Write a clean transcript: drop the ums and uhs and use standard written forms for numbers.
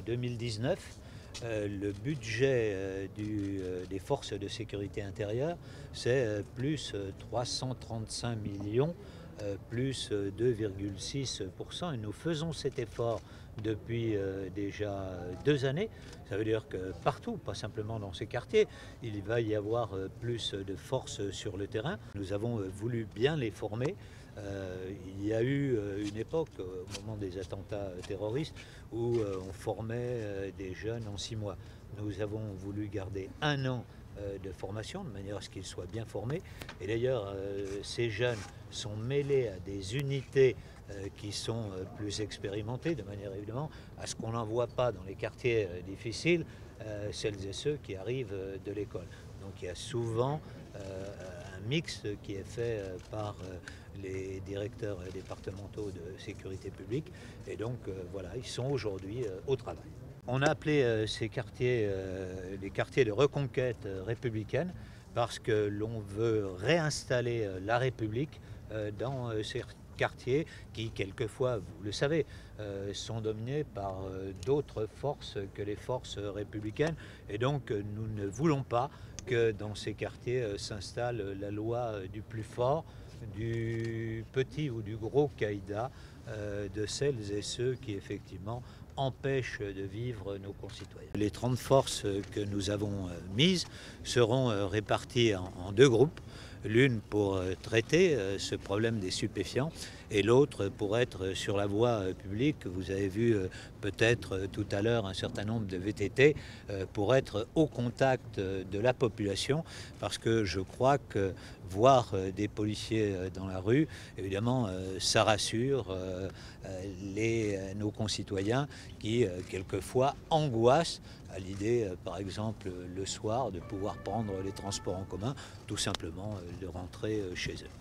2019, le budget des forces de sécurité intérieure, c'est plus 335 millions, plus 2,6%. Et nous faisons cet effort depuis déjà 2 années. Ça veut dire que partout, pas simplement dans ces quartiers, il va y avoir plus de forces sur le terrain. Nous avons voulu bien les former. Il y a eu une époque, au moment des attentats terroristes, où on formait des jeunes en 6 mois. Nous avons voulu garder 1 an de formation, de manière à ce qu'ils soient bien formés. Et d'ailleurs, ces jeunes sont mêlés à des unités qui sont plus expérimentées, de manière évidemment à ce qu'on n'envoie pas dans les quartiers difficiles celles et ceux qui arrivent de l'école. Donc il y a souvent un mix qui est fait par les directeurs départementaux de sécurité publique. Et donc voilà, ils sont aujourd'hui au travail. On a appelé ces quartiers les quartiers de reconquête républicaine parce que l'on veut réinstaller la République dans ces quartiers qui, quelquefois, vous le savez, sont dominés par d'autres forces que les forces républicaines. Et donc, nous ne voulons pas que dans ces quartiers s'installe la loi du plus fort, du petit ou du gros caïda, de celles et ceux qui, effectivement, empêchent de vivre nos concitoyens. Les 30 forces que nous avons mises seront réparties en 2 groupes. L'une pour traiter ce problème des stupéfiants et l'autre pour être sur la voie publique. Vous avez vu peut-être tout à l'heure un certain nombre de VTT pour être au contact de la population, parce que je crois que voir des policiers dans la rue, évidemment, ça rassure nos concitoyens qui, quelquefois, angoissent à l'idée, par exemple, le soir, de pouvoir prendre les transports en commun, tout simplement de rentrer chez eux.